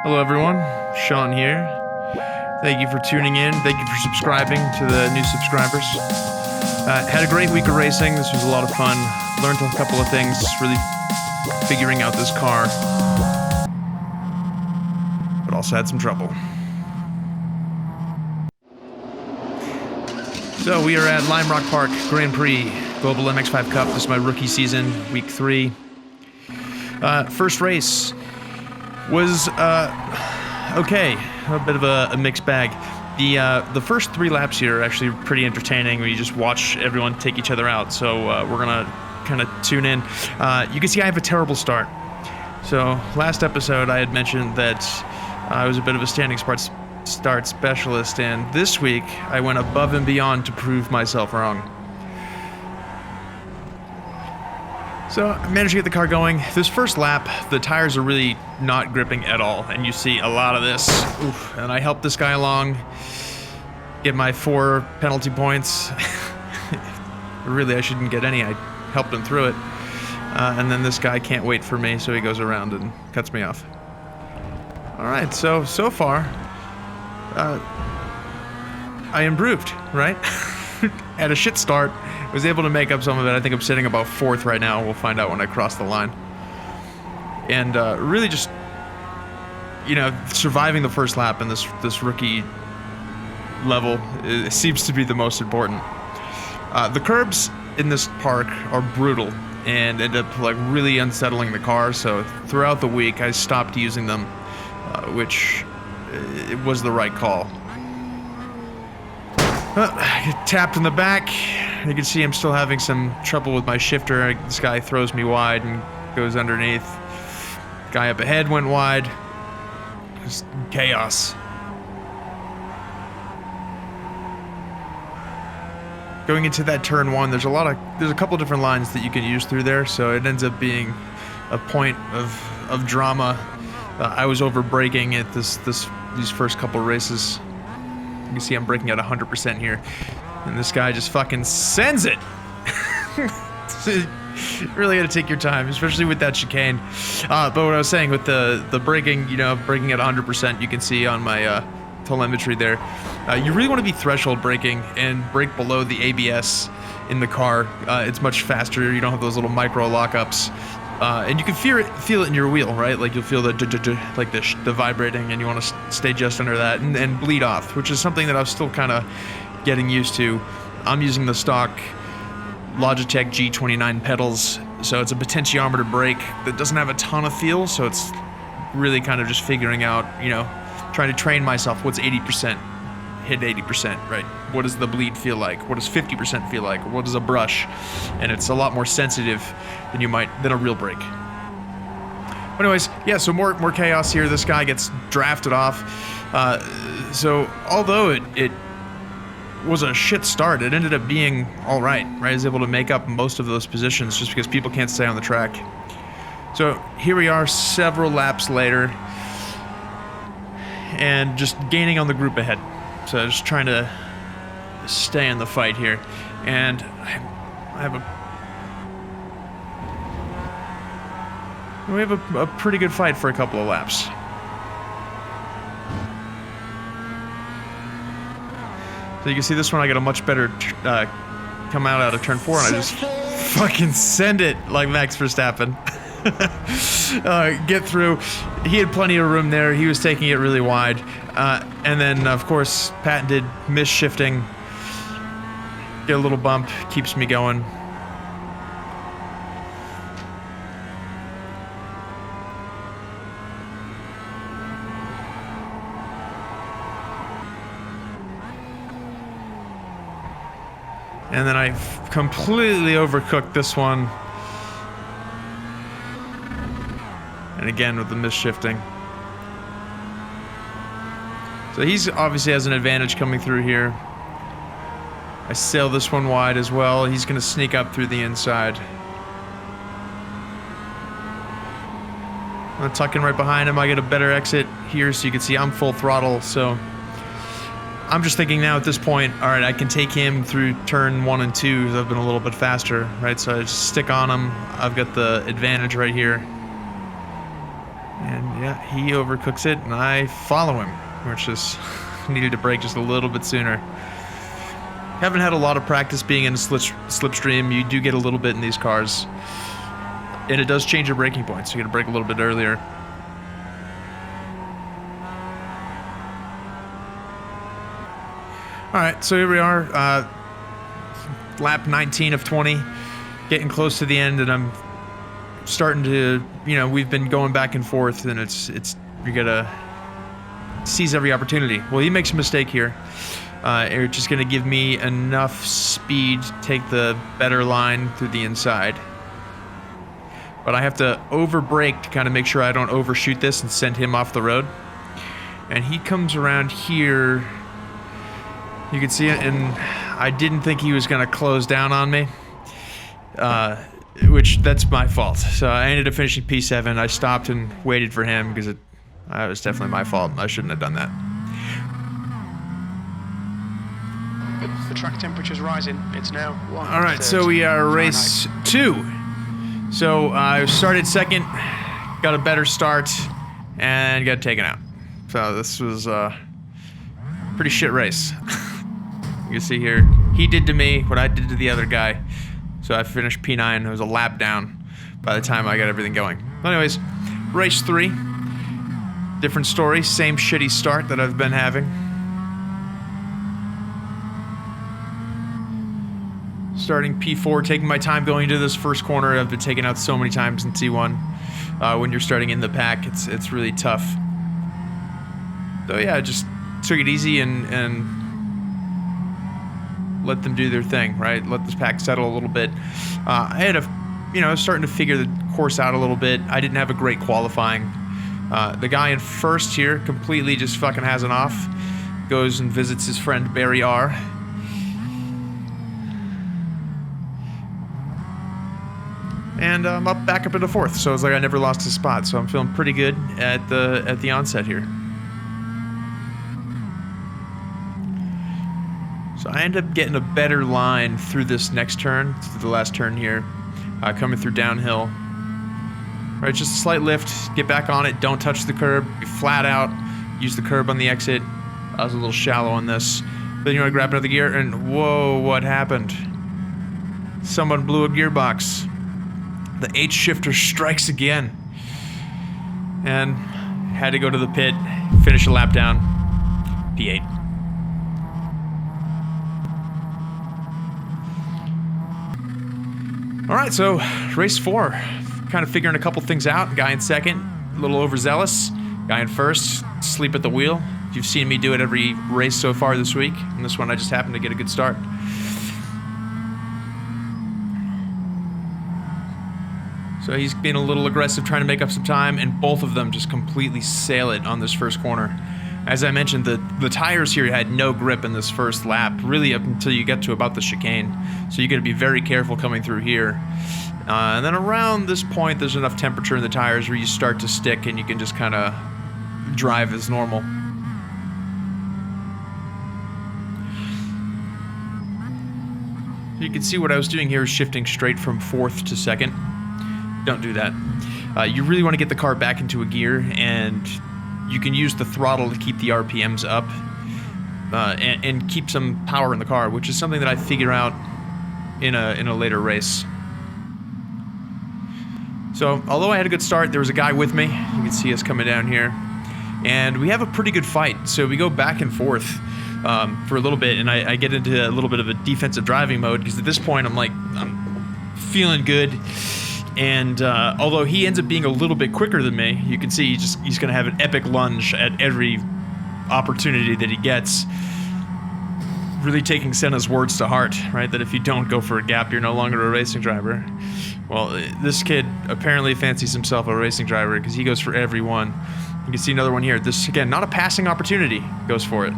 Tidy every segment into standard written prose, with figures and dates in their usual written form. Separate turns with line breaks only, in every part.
Hello everyone, Sean here. Thank you for tuning in. Thank you for subscribing to the new subscribers. Had a great week of racing. This was a lot of fun. Learned a couple of things, really figuring out this car. But also had some trouble. So we are at Lime Rock Park Grand Prix Global MX5 Cup. This is my rookie season, week 3. First race was okay, a bit of a mixed bag. The first 3 laps here are actually pretty entertaining where you just watch everyone take each other out, so we're gonna kind of tune in. You can see I have a terrible start. So last episode I had mentioned that I was a bit of a standing start specialist, and this week I went above and beyond to prove myself wrong. So I managed to get the car going. This first lap, the tires are really not gripping at all, and you see a lot of this. Oof. And I helped this guy along, get my 4 penalty points. Really, I shouldn't get any. I helped him through it. And then this guy can't wait for me, so he goes around and cuts me off. All right, so far, I improved, right? Had a shit start. Was able to make up some of it. I think I'm sitting about 4th right now. We'll find out when I cross the line. And really just, you know, surviving the first lap in this rookie level seems to be the most important. The curbs in this park are brutal and end up like really unsettling the car. So throughout the week I stopped using them, which it was the right call. I get tapped in the back. You can see I'm still having some trouble with my shifter. This guy throws me wide and goes underneath. Guy up ahead went wide. Just chaos. Going into that turn 1, there's a couple different lines that you can use through there, so it ends up being a point of drama. I was over braking at these first couple races. You can see I'm braking at 100% here. And this guy just fucking sends it. Really gotta take your time, especially with that chicane. But what I was saying with the braking, you know, braking at 100%, you can see on my telemetry there. You really want to be threshold braking and brake below the ABS in the car. It's much faster. You don't have those little micro lockups. And you can feel it in your wheel, right? Like you'll feel the vibrating, and you want to stay just under that and bleed off, which is something that I was still kind of getting used to. I'm using the stock Logitech G29 pedals, so it's a potentiometer brake that doesn't have a ton of feel, so it's really kind of just figuring out, you know, trying to train myself. What's 80%? Hit 80%, right? What does the bleed feel like? What does 50% feel like? What does a brush? And it's a lot more sensitive than a real brake. But anyways, yeah, so more chaos here. This guy gets drafted off. So although it was a shit start, it ended up being all right. I was able to make up most of those positions just because people can't stay on the track. So here we are several laps later and just gaining on the group ahead. So just trying to stay in the fight here. And we have a pretty good fight for a couple of laps. So you can see this one, I get a much better come out of turn 4, and I just fucking send it like Max Verstappen. Get through. He had plenty of room there. He was taking it really wide. And then, of course, patented misshifting. Get a little bump, keeps me going. And then I completely overcooked this one. And again with the misshifting. So he's obviously has an advantage coming through here. I sail this one wide as well. He's going to sneak up through the inside. I'm going to tuck in right behind him. I get a better exit here so you can see I'm full throttle. So I'm just thinking now at this point, all right, I can take him through turn 1 and 2. I've been a little bit faster, right? So I just stick on him. I've got the advantage right here. And Yeah, he overcooks it, and I follow him, which is needed to brake just a little bit sooner. Haven't had a lot of practice being in a slipstream. You do get a little bit in these cars, and it does change your braking points. So you got to brake a little bit earlier. All right, so here we are, lap 19 of 20, getting close to the end, and I'm starting to, you know, we've been going back and forth, and it's you gotta seize every opportunity. Well, he makes a mistake here. It's just gonna give me enough speed to take the better line through the inside. But I have to over brake to kind of make sure I don't overshoot this and send him off the road. And he comes around here. You can see it, and I didn't think he was gonna close down on me. Which, that's my fault. So I ended up finishing P7. I stopped and waited for him because it was definitely my fault. I shouldn't have done that.
The track temperature's rising. It's now 1:30.
All right, so we are race 2. So I started second, got a better start, and got taken out. So this was a pretty shit race. You can see here, he did to me what I did to the other guy. So I finished P9. It was a lap down by the time I got everything going. Anyways, race 3. Different story, same shitty start that I've been having. Starting P4, taking my time going into this first corner. I've been taken out so many times in T1. When you're starting in the pack, it's really tough. So yeah, just took it easy and let them do their thing, right? Let this pack settle a little bit. I had I was starting to figure the course out a little bit. I didn't have a great qualifying. The guy in first here completely just fucking has it off. Goes and visits his friend Barry R. And I'm back up into fourth, so it's like I never lost a spot. So I'm feeling pretty good at the onset here. So I end up getting a better line through this next turn, through the last turn here, coming through downhill. Right, just a slight lift, get back on it, don't touch the curb, be flat out, use the curb on the exit. I was a little shallow on this. Then you want to grab another gear, and whoa, what happened? Someone blew a gearbox. The H shifter strikes again. And had to go to the pit, finish a lap down, P8. All right, so race 4, kind of figuring a couple things out. Guy in second, a little overzealous. Guy in first, sleep at the wheel. You've seen me do it every race so far this week. And this one, I just happened to get a good start. So he's being a little aggressive, trying to make up some time, and both of them just completely sail it on this first corner. As I mentioned, the tires here had no grip in this first lap, really up until you get to about the chicane. So you got to be very careful coming through here. And then around this point, there's enough temperature in the tires where you start to stick and you can just kind of drive as normal. You can see what I was doing here is shifting straight from fourth to second. Don't do that. You really want to get the car back into a gear, and you can use the throttle to keep the RPMs up and keep some power in the car, which is something that I figure out in a later race. So, although I had a good start, there was a guy with me. You can see us coming down here. And we have a pretty good fight. So we go back and forth for a little bit, and I get into a little bit of a defensive driving mode, because at this point I'm feeling good. And although he ends up being a little bit quicker than me, you can see he's going to have an epic lunge at every opportunity that he gets. Really taking Senna's words to heart, right? That if you don't go for a gap, you're no longer a racing driver. Well, this kid apparently fancies himself a racing driver because he goes for every one. You can see another one here. This, again, not a passing opportunity, goes for it.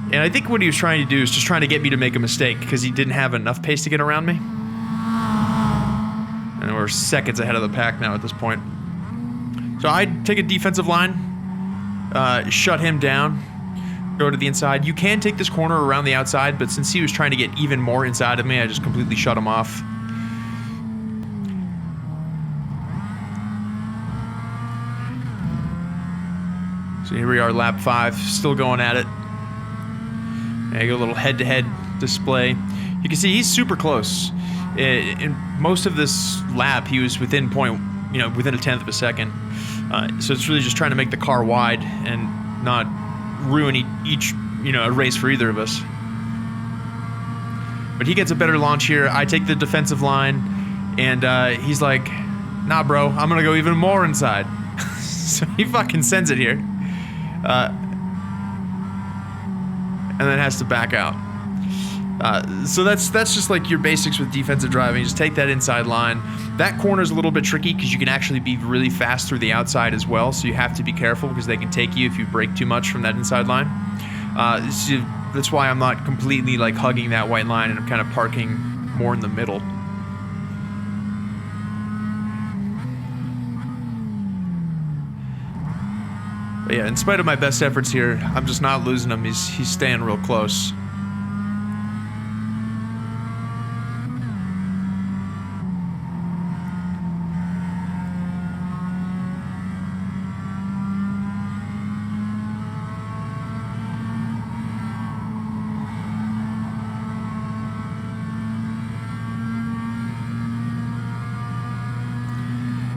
And I think what he was trying to do is just trying to get me to make a mistake because he didn't have enough pace to get around me. And we're seconds ahead of the pack now at this point. So I take a defensive line, shut him down, go to the inside. You can take this corner around the outside, but since he was trying to get even more inside of me, I just completely shut him off. So here we are, lap 5, still going at it. I got a little head-to-head display. You can see he's super close. In most of this lap, he was within within a tenth of a second. So it's really just trying to make the car wide and not ruin a race for either of us. But he gets a better launch here. I take the defensive line, and he's like, nah, bro, I'm gonna go even more inside. So he fucking sends it here. And then has to back out. So that's just like your basics with defensive driving. Just take that inside line. That corner is a little bit tricky because you can actually be really fast through the outside as well. So you have to be careful because they can take you if you brake too much from that inside line. So that's why I'm not completely like hugging that white line and I'm kind of parking more in the middle. But yeah, in spite of my best efforts here, I'm just not losing him. He's staying real close.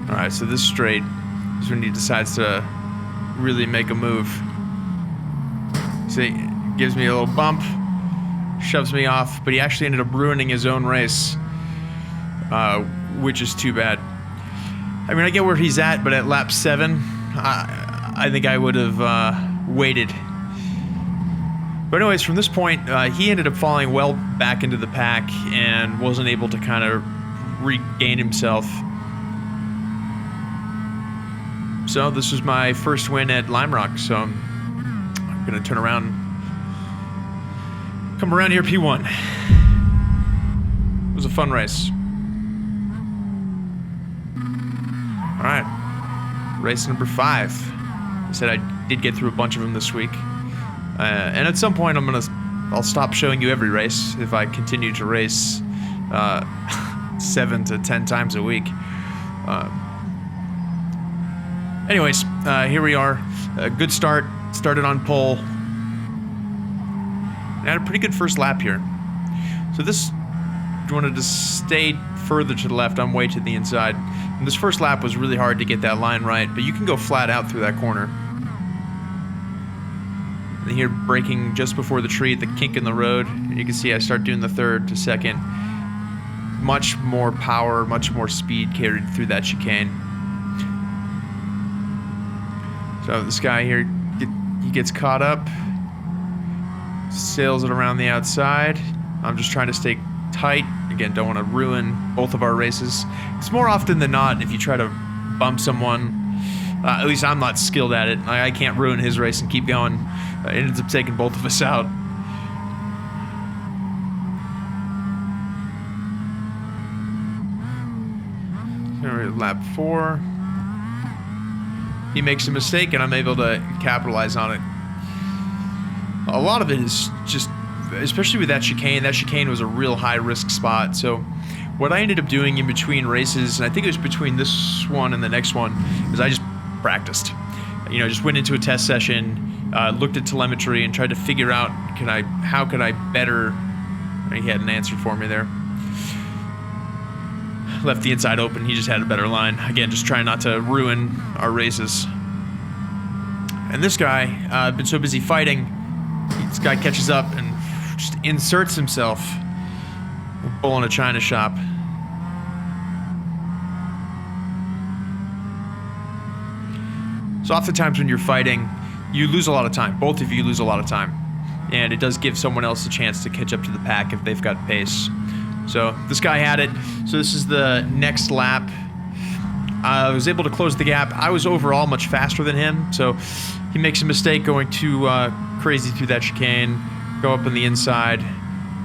Alright, so this straight is when he decides to really make a move. See, gives me a little bump, shoves me off, but he actually ended up ruining his own race, which is too bad. I mean, I get where he's at, but at lap 7, I think I would have waited. But anyways, from this point, he ended up falling well back into the pack and wasn't able to kind of regain himself. So this was my first win at Lime Rock, so I'm gonna turn around, come around here P1. It was a fun race. All right, race number 5. I said I did get through a bunch of them this week, and at some point I'll stop showing you every race if I continue to race 7 to 10 times a week. Anyways, here we are. A good start. Started on pole. I had a pretty good first lap here. So this wanted to stay further to the left. I'm way to the inside. And this first lap was really hard to get that line right, but you can go flat out through that corner. And here, braking just before the tree at the kink in the road. And you can see I start doing the third to second. Much more power, much more speed carried through that chicane. So this guy here, he gets caught up, sails it around the outside. I'm just trying to stay tight. Again, don't want to ruin both of our races. It's more often than not, if you try to bump someone, at least I'm not skilled at it. I can't ruin his race and keep going. It ends up taking both of us out. Lap 4. He makes a mistake and I'm able to capitalize on it. A lot of it is just, especially with that chicane was a real high risk spot. So what I ended up doing in between races, and I think it was between this one and the next one, is I just practiced. You know, just went into a test session, looked at telemetry and tried to figure out, how could I better, he had an answer for me there. Left the inside open, he just had a better line. Again, just trying not to ruin our races. And this guy, been so busy fighting, this guy catches up and just inserts himself. A bull in a china shop. So oftentimes when you're fighting, you lose a lot of time. Both of you lose a lot of time. And it does give someone else a chance to catch up to the pack if they've got pace. So this guy had it. So this is the next lap. I was able to close the gap. I was overall much faster than him. So he makes a mistake going too crazy through that chicane. Go up on the inside.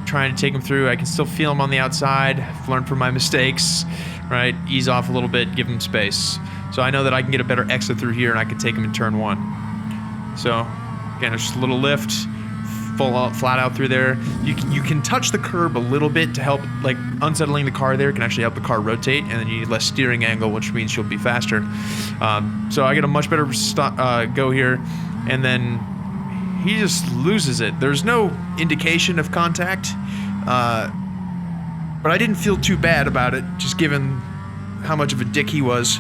Trying to take him through. I can still feel him on the outside. I've learned from my mistakes. Right? Ease off a little bit. Give him space. So I know that I can get a better exit through here and I can take him in turn 1. So again, it's just a little lift. Full out, flat out through there. You can touch the curb a little bit to help, like unsettling the car there can actually help the car rotate, and then you need less steering angle, which means you'll be faster. So I get a much better go here, and then he just loses it. There's no indication of contact, but I didn't feel too bad about it, just given how much of a dick he was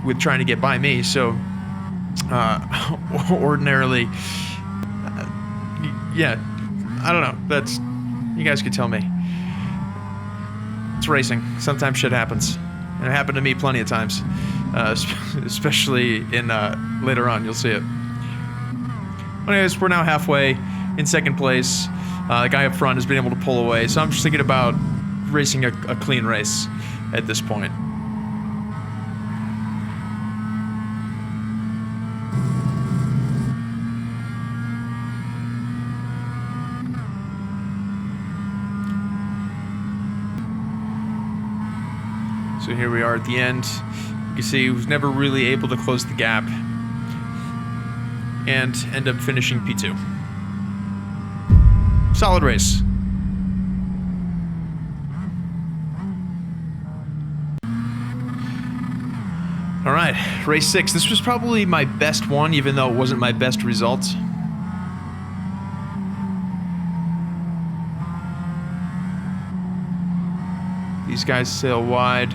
with trying to get by me. So ordinarily, yeah, I don't know. That's, you guys could tell me. It's racing. Sometimes shit happens, and it happened to me plenty of times, especially in later on. You'll see it. Anyways, we're now halfway in second place. The guy up front has been able to pull away, so I'm just thinking about racing a clean race at this point. So here we are at the end. You can see he was never really able to close the gap and end up finishing P2. Solid race. All right, race 6. This was probably my best one, even though it wasn't my best result. These guys sail wide.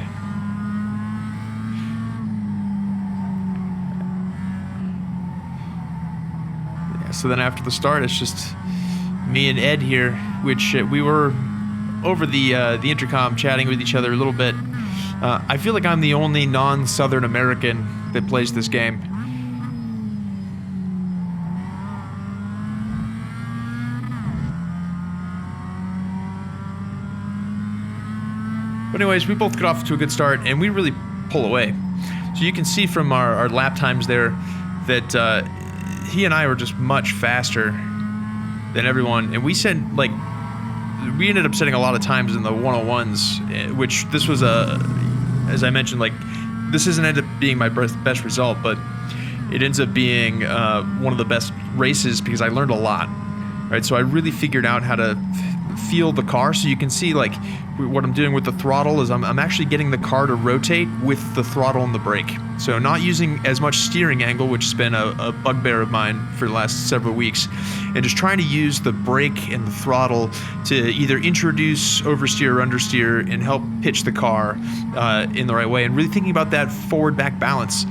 So then after the start, it's just me and Ed here, which we were over the intercom chatting with each other a little bit. I feel like I'm the only non-Southern American that plays this game. But anyways, we both get off to a good start, and we really pull away. So you can see from our lap times there that he and I were just much faster than everyone, and we ended up setting a lot of times in the 101s, which this was as I mentioned, like, this doesn't end up being my best result, but it ends up being one of the best races because I learned a lot, right? So I really figured out how to feel the car. So you can see, like, what I'm doing with the throttle is I'm actually getting the car to rotate with the throttle and the brake. So not using as much steering angle, which has been a bugbear of mine for the last several weeks, and just trying to use the brake and the throttle to either introduce oversteer or understeer and help pitch the car in the right way, and really thinking about that forward-back balance.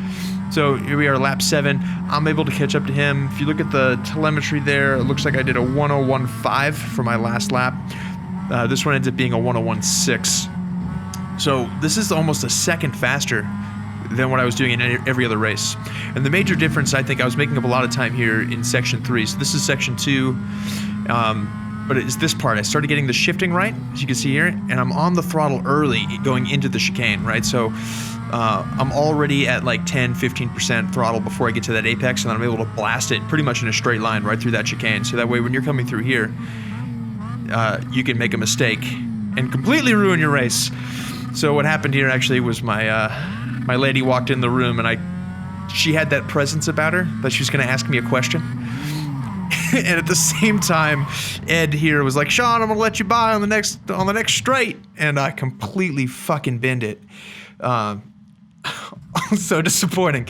So here we are, lap 7. I'm able to catch up to him. If you look at the telemetry there, it looks like I did a 101.5 for my last lap. This one ends up being a 101.6. So this is almost a second faster than what I was doing in every other race. And the major difference, I think, I was making up a lot of time here in section 3. So this is section 2. But it's this part. I started getting the shifting right, as you can see here, and I'm on the throttle early going into the chicane, right? So I'm already at like 10-15% throttle before I get to that apex, and then I'm able to blast it pretty much in a straight line right through that chicane. So that way when you're coming through here, you can make a mistake and completely ruin your race. So what happened here actually was my lady walked in the room, and she had that presence about her that she was going to ask me a question. And at the same time, Ed here was like, "Sean, I'm gonna let you by on the next straight," and I completely fucking binned it. So disappointing.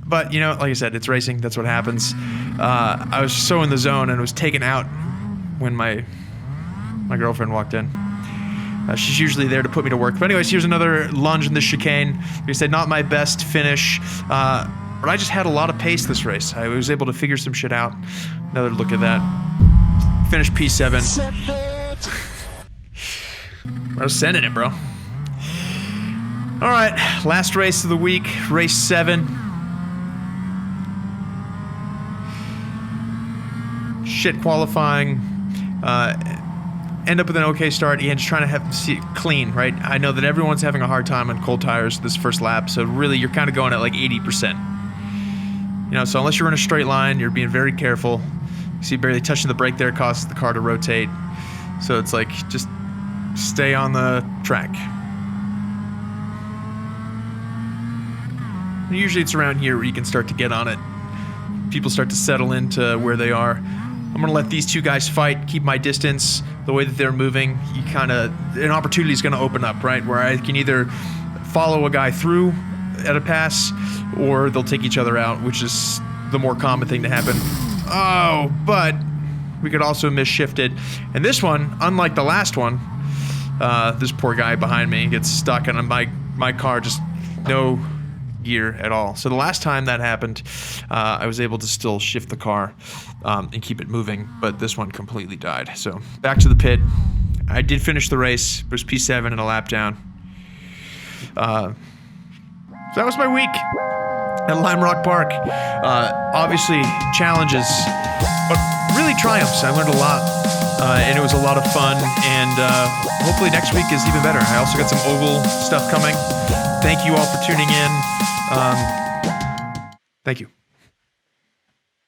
But, you know, like I said, it's racing. That's what happens. I was so in the zone and was taken out when my girlfriend walked in. She's usually there to put me to work. But anyways, here's another lunge in the chicane. Like I said, not my best finish. But I just had a lot of pace this race. I was able to figure some shit out. Another look at that. Finished P7. I was sending it, bro. All right, last race of the week, race 7. Shit qualifying. End up with an okay start. Ian, just trying to see it clean, right? I know that everyone's having a hard time on cold tires this first lap, so really you're kind of going at like 80%. You know, so unless you're in a straight line, you're being very careful. You see barely touching the brake there causes the car to rotate. So it's like, just stay on the track. And usually it's around here where you can start to get on it. People start to settle into where they are. I'm gonna let these two guys fight, keep my distance. The way that they're moving, an opportunity is gonna open up, right? Where I can either follow a guy through at a pass, or they'll take each other out, which is the more common thing to happen. Oh, but we could also misshift it. And this one, unlike the last one, this poor guy behind me gets stuck and my car just no gear at all. So the last time that happened, I was able to still shift the car and keep it moving, but this one completely died. So back to the pit. I did finish the race. It was P7 and a lap down. So that was my week at Lime Rock Park. Obviously challenges, but really triumphs. I learned a lot, and it was a lot of fun, and hopefully next week is even better. I also got some oval stuff coming. Thank you all for tuning in. Thank you.